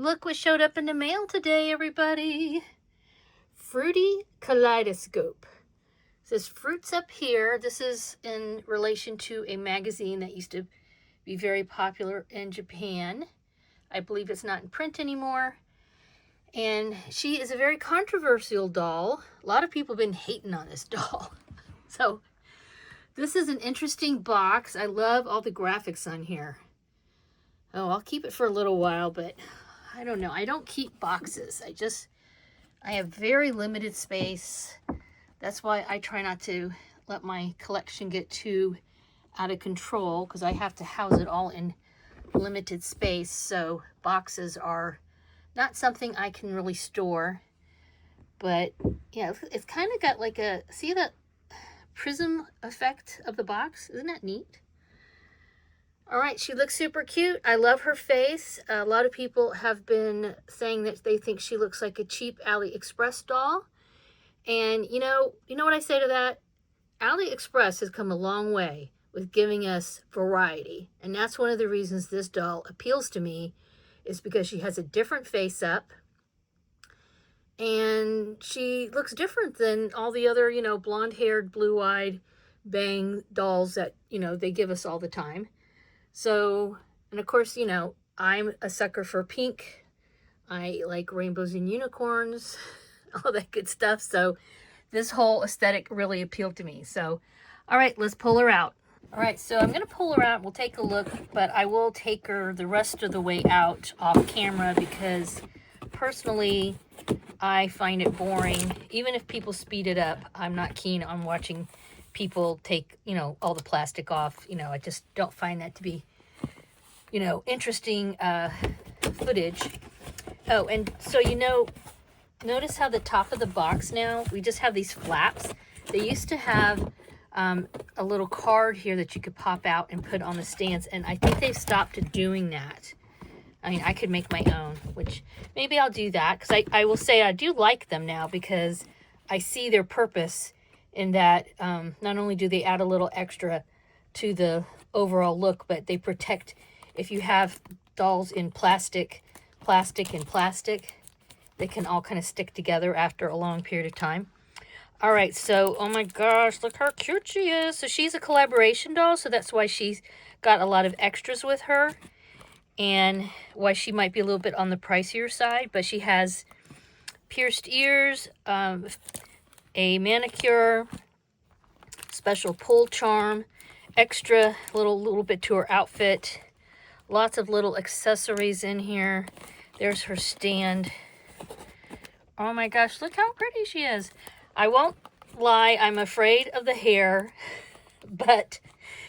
look what showed up in the mail today, everybody. Fruity Kaleidoscope. It says fruits up here. This is in relation to a magazine that used to be very popular in Japan. I believe it's not in print anymore. And she is a very controversial doll. A lot of people have been hating on this doll. So this is an interesting box. I love all the graphics on here. Oh, I'll keep it for a little while, but I don't know. I don't keep boxes. I have very limited space. That's why I try not to let my collection get too out of control, because I have to house it all in limited space. So boxes are not something I can really store. But yeah, it's kind of got like a, see that prism effect of the box? Isn't that neat? All right, she looks super cute. I love her face. A lot of people have been saying that they think she looks like a cheap AliExpress doll. And you know what I say to that? AliExpress has come a long way with giving us variety. And that's one of the reasons this doll appeals to me, is because she has a different face up. And she looks different than all the other, blonde-haired, blue-eyed, bang dolls that, they give us all the time. So, and of course, I'm a sucker for pink. I like rainbows and unicorns, all that good stuff. So this whole aesthetic really appealed to me. So, all right, let's pull her out. All right, so I'm going to pull her out. We'll take a look, but I will take her the rest of the way out off camera because personally, I find it boring. Even if people speed it up, I'm not keen on watching people take, all the plastic off. I just don't find that to be, interesting footage. Oh, and so, notice how the top of the box now, we just have these flaps. They used to have a little card here that you could pop out and put on the stands, and I think they've stopped doing that. I mean, I could make my own, which maybe I'll do that, because I will say I do like them now because I see their purpose in that not only do they add a little extra to the overall look, but they protect. If you have dolls in plastic, and plastic, they can all kind of stick together after a long period of time. All right, so, oh my gosh, look how cute she is. So she's a collaboration doll, so that's why she's got a lot of extras with her and why she might be a little bit on the pricier side, but she has pierced ears, a manicure, special pull charm, extra little bit to her outfit, lots of little accessories in here. There's her stand. Oh my gosh, look how pretty she is. I won't lie, I'm afraid of the hair, but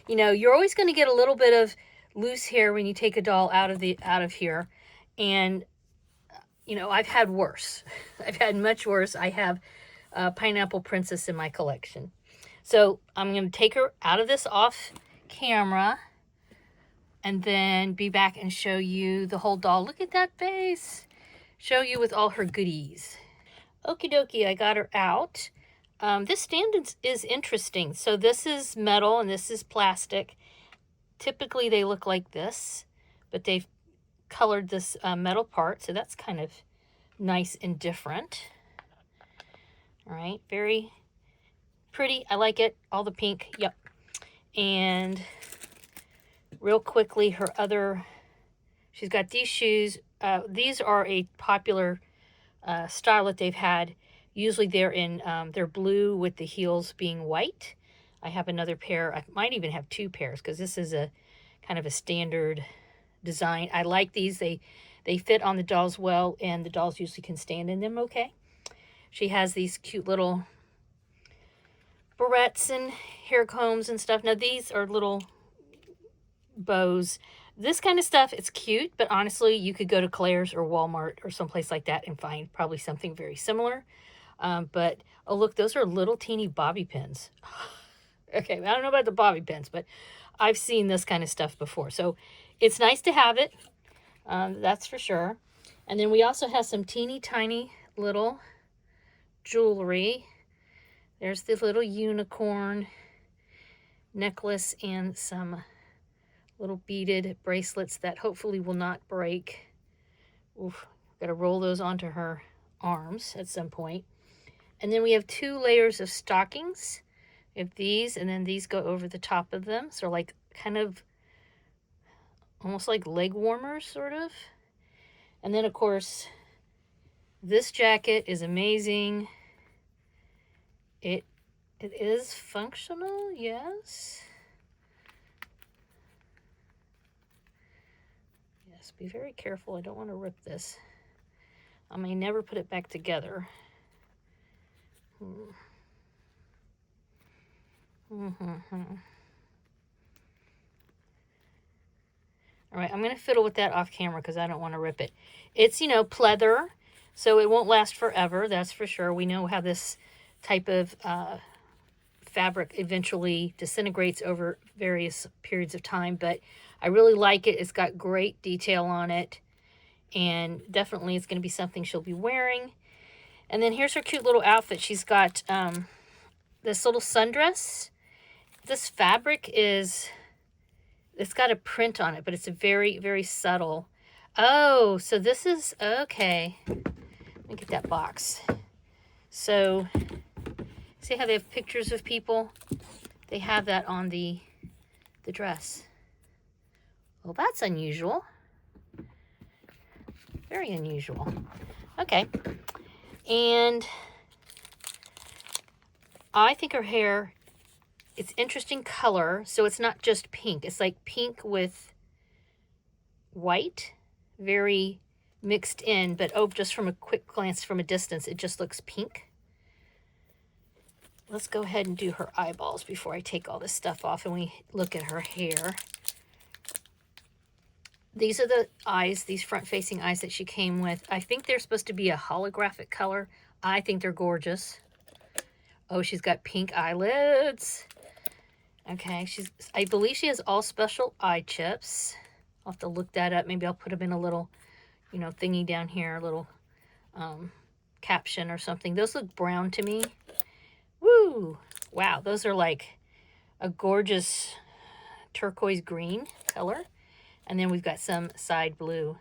you're always going to get a little bit of loose hair when you take a doll out of here. And I've had worse. I've had much worse. I have Pineapple Princess in my collection. So I'm going to take her out of this off camera and then be back and show you the whole doll. Look at that face. Show you with all her goodies. Okie dokie, I got her out. This stand is interesting. So this is metal and this is plastic. Typically they look like this, but they've colored this metal part, so that's kind of nice and different. All right, very pretty. I like it. All the pink. Yep. And real quickly, she's got these shoes. These are a popular style that they've had. Usually they're blue with the heels being white. I have another pair. I might even have two pairs because this is a kind of a standard design. I like these. They fit on the dolls well, and the dolls usually can stand in them okay. She has these cute little barrettes and hair combs and stuff. Now these are little bows. This kind of stuff, it's cute, but honestly, you could go to Claire's or Walmart or someplace like that and find probably something very similar. But, oh look, those are little teeny bobby pins. Okay, I don't know about the bobby pins, but I've seen this kind of stuff before. So it's nice to have it, that's for sure. And then we also have some teeny tiny little jewelry. There's the little unicorn necklace and some little beaded bracelets that hopefully will not break. Oof, got to roll those onto her arms at some point. And then we have 2 layers of stockings. We have these, and then these go over the top of them. So like kind of almost like leg warmers, sort of. And then, of course, this jacket is amazing. It is functional, yes. Yes, be very careful. I don't want to rip this. I may never put it back together. All right, I'm going to fiddle with that off camera because I don't want to rip it. It's, you know, pleather, so it won't last forever, that's for sure. We know how this type of fabric eventually disintegrates over various periods of time, but I really like it. It's got great detail on it, and definitely it's going to be something she'll be wearing. And then here's her cute little outfit. She's got this little sundress. This fabric is... it's got a print on it, but it's a very, very subtle. Oh, so this is, okay. Let me get that box. So, see how they have pictures of people? They have that on the dress. Well, that's unusual. Very unusual. Okay. And I think her hair... it's interesting color, so it's not just pink. It's like pink with white, very mixed in, but oh, just from a quick glance from a distance, it just looks pink. Let's go ahead and do her eyeballs before I take all this stuff off and we look at her hair. These are the eyes, these front-facing eyes that she came with. I think they're supposed to be a holographic color. I think they're gorgeous. Oh, she's got pink eyelids. Okay, I believe she has all special eye chips. I'll have to look that up. Maybe I'll put them in a little, you know, thingy down here, a little caption or something. Those look brown to me. Woo! Wow, those are like a gorgeous turquoise green color. And then we've got some side blue.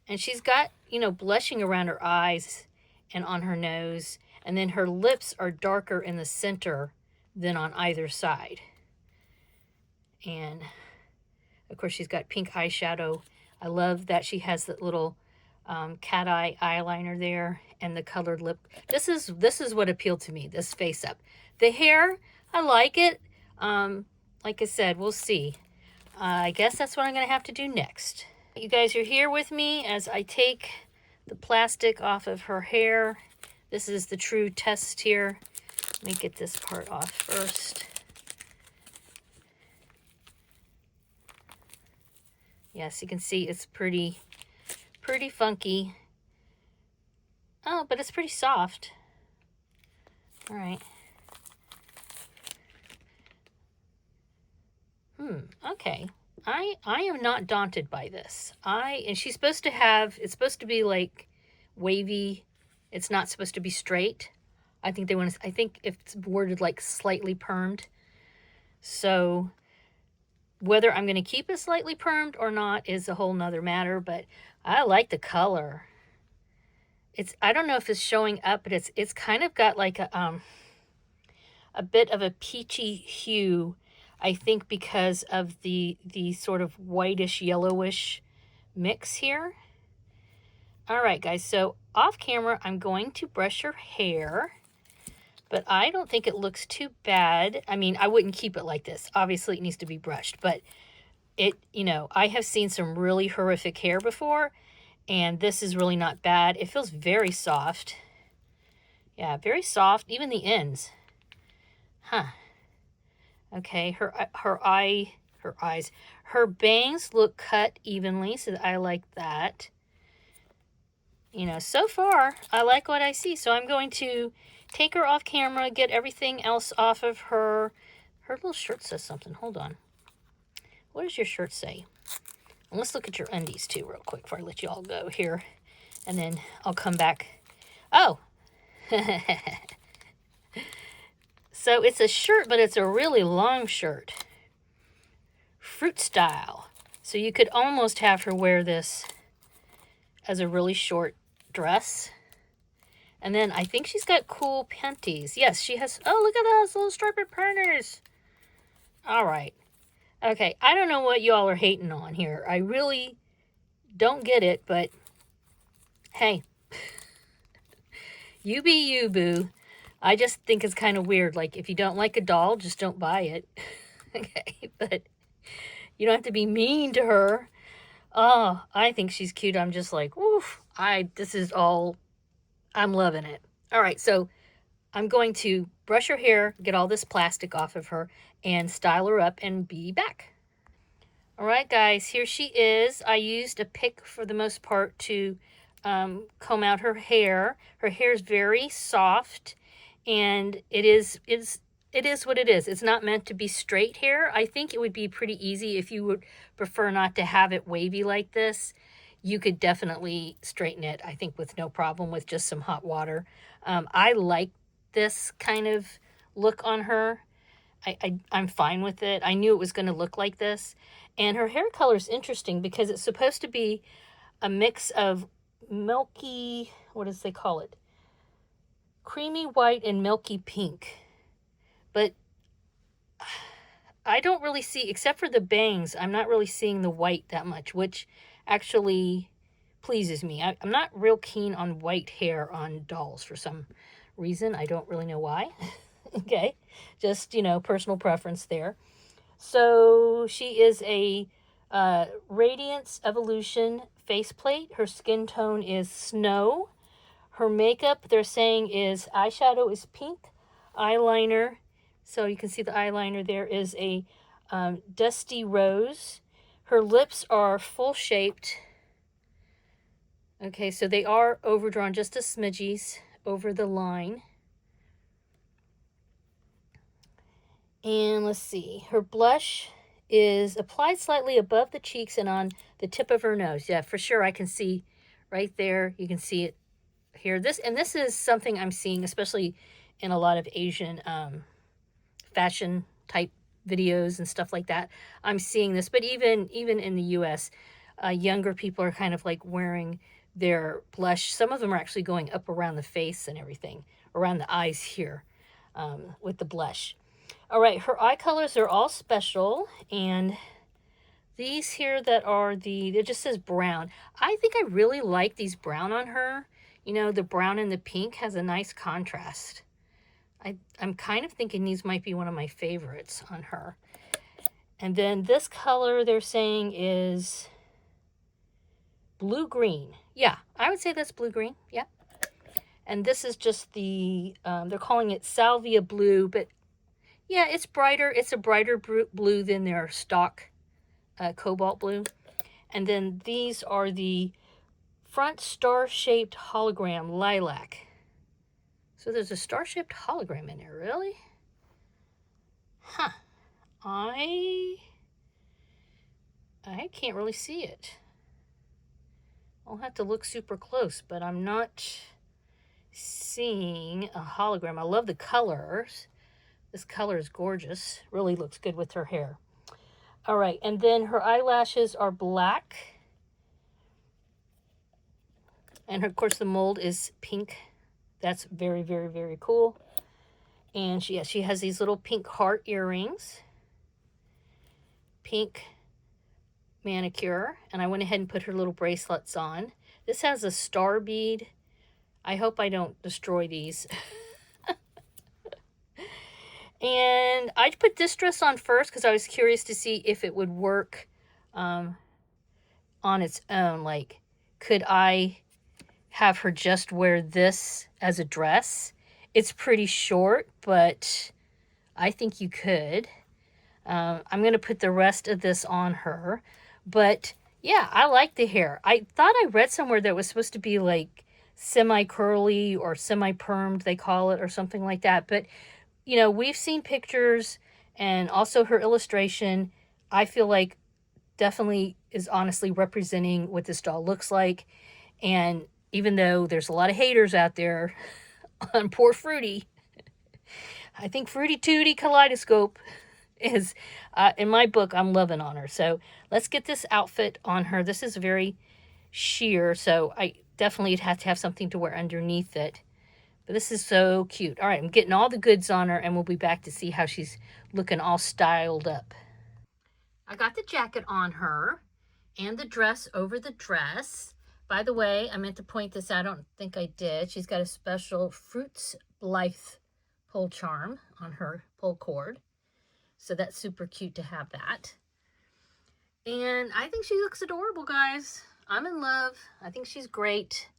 And she's got, you know, blushing around her eyes and on her nose. And then her lips are darker in the center than on either side. And of course she's got pink eyeshadow. I love that she has that little cat eye eyeliner there and the colored lip. This is what appealed to me, this face up. The hair, I like it. Like I said, we'll see. I guess that's what I'm going to have to do next. You guys are here with me as I take the plastic off of her hair. This is the true test here. Let me get this part off first. Yes, you can see it's pretty funky. Oh, but it's pretty soft. All right. Okay. I am not daunted by this. And she's supposed to have, it's supposed to be like wavy. It's not supposed to be straight. I think they want to, I think it's worded like slightly permed. So whether I'm going to keep it slightly permed or not is a whole nother matter, but I like the color. It's, I don't know if it's showing up, but it's kind of got like a bit of a peachy hue, I think because of the sort of whitish yellowish mix here. All right, guys, so off camera, I'm going to brush her hair, but I don't think it looks too bad. I mean, I wouldn't keep it like this. Obviously, it needs to be brushed, but it, you know, I have seen some really horrific hair before, and this is really not bad. It feels very soft. Yeah, very soft, even the ends. Huh. Okay, her eyes, her bangs look cut evenly, so I like that. You know, so far, I like what I see. So I'm going to take her off camera, get everything else off of her. Her little shirt says something. Hold on. What does your shirt say? And let's look at your undies, too, real quick before I let you all go here. And then I'll come back. Oh! So it's a shirt, but it's a really long shirt. Fruit style. So you could almost have her wear this as a really short dress. And then I think she's got cool panties. Yes, she has. Oh, look at those little striped panties. All right. Okay, I don't know what y'all are hating on here. I really don't get it, but hey, you be you, boo. I just think it's kind of weird. Like, if you don't like a doll, just don't buy it. Okay, but you don't have to be mean to her. Oh, I think she's cute. I'm just like, woof. This is all, I'm loving it. All right, so I'm going to brush her hair, get all this plastic off of her, and style her up and be back. All right, guys, here she is. I used a pick for the most part to comb out her hair. Her hair is very soft, and it is what it is. It's not meant to be straight hair. I think it would be pretty easy if you would prefer not to have it wavy like this. You could definitely straighten it, I think, with no problem with just some hot water. I like this kind of look on her. I'm fine with it. I knew it was going to look like this. And her hair color is interesting because it's supposed to be a mix of milky, what does they call it? Creamy white and milky pink. But I don't really see, except for the bangs, I'm not really seeing the white that much, which actually pleases me. I'm not real keen on white hair on dolls for some reason. I don't really know why. Okay, just, personal preference there. So she is a Radiance Evolution faceplate. Her skin tone is snow. Her makeup, they're saying, is eyeshadow is pink. Eyeliner, so you can see the eyeliner there, is a dusty rose. Her lips are full shaped. Okay, so they are overdrawn just a smidgies over the line. And let's see, her blush is applied slightly above the cheeks and on the tip of her nose. Yeah, for sure, I can see right there. You can see it here. This is something I'm seeing, especially in a lot of Asian fashion type videos and stuff like that. I'm seeing this, but even in the U.S., younger people are kind of like wearing their blush. Some of them are actually going up around the face and everything, around the eyes here with the blush. All right, her eye colors are all special, and these here that are it just says brown. I think I really like these brown on her. The brown and the pink has a nice contrast. I'm kind of thinking these might be one of my favorites on her. And then this color they're saying is blue-green. Yeah, I would say that's blue-green. Yeah. And this is just they're calling it salvia blue, but yeah, it's brighter. It's a brighter blue than their stock cobalt blue. And then these are the front star-shaped hologram lilac. So there's a star-shaped hologram in there, really? Huh. I can't really see it. I'll have to look super close, but I'm not seeing a hologram. I love the colors. This color is gorgeous. Really looks good with her hair. All right, and then her eyelashes are black. And of course the mold is pink. That's very, very, very cool. And she has these little pink heart earrings. Pink manicure. And I went ahead and put her little bracelets on. This has a star bead. I hope I don't destroy these. And I put this dress on first because I was curious to see if it would work on its own. Like, could I have her just wear this as a dress? It's pretty short, but I think you could. I'm going to put the rest of this on her. But yeah, I like the hair. I thought I read somewhere that it was supposed to be like semi-curly or semi-permed, they call it, or something like that. But we've seen pictures and also her illustration. I feel like definitely is honestly representing what this doll looks like. And even though there's a lot of haters out there on poor Fruity, I think Fruity Tooty Kaleidoscope is, in my book, I'm loving on her. So let's get this outfit on her. This is very sheer, so I definitely have to have something to wear underneath it. But this is so cute. All right, I'm getting all the goods on her, and we'll be back to see how she's looking all styled up. I got the jacket on her and the dress over the dress. By the way, I meant to point this out. I don't think I did. She's got a special Fruits Blythe pull charm on her pull cord. So that's super cute to have that. And I think she looks adorable, guys. I'm in love. I think she's great.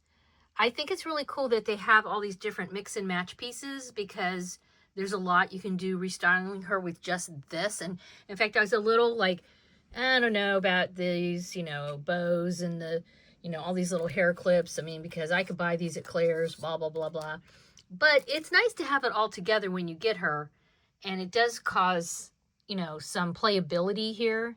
I think it's really cool that they have all these different mix and match pieces, because there's a lot you can do restyling her with just this. And in fact, I was a little like, I don't know about these, you know, bows and the, you know, all these little hair clips. I mean, because I could buy these at Claire's, blah, blah, blah, blah. But it's nice to have it all together when you get her. And it does cause, you know, some playability here,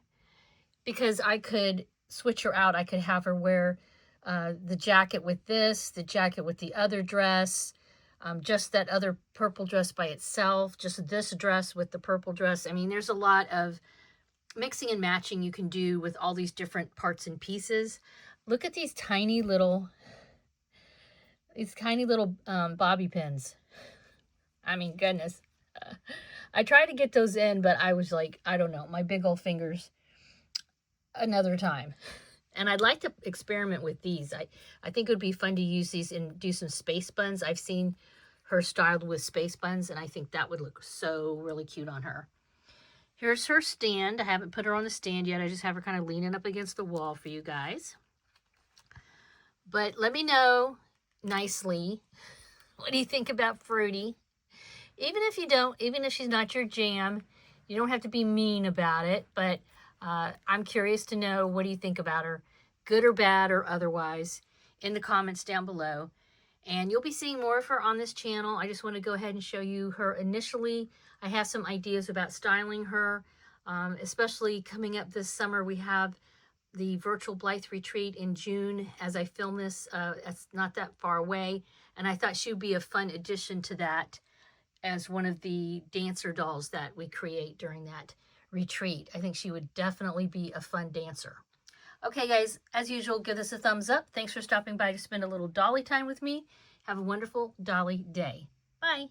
because I could switch her out. I could have her wear the jacket with this, the jacket with the other dress, just that other purple dress by itself, just this dress with the purple dress. I mean, there's a lot of mixing and matching you can do with all these different parts and pieces. Look at these tiny little bobby pins. I mean, goodness. I tried to get those in, but I was like, I don't know, my big old fingers. Another time. And I'd like to experiment with these. I think it would be fun to use these and do some space buns. I've seen her styled with space buns, and I think that would look so really cute on her. Here's her stand. I haven't put her on the stand yet. I just have her kind of leaning up against the wall for you guys. But let me know nicely, what do you think about Fruity? Even if you don't, even if she's not your jam, you don't have to be mean about it. But I'm curious to know, what do you think about her? Good or bad or otherwise, in the comments down below. And you'll be seeing more of her on this channel. I just want to go ahead and show you her initially. I have some ideas about styling her, especially coming up this summer. We have the virtual Blythe retreat in June. As I film this, it's not that far away. And I thought she would be a fun addition to that as one of the dancer dolls that we create during that retreat. I think she would definitely be a fun dancer. Okay, guys, as usual, give this a thumbs up. Thanks for stopping by to spend a little dolly time with me. Have a wonderful dolly day. Bye.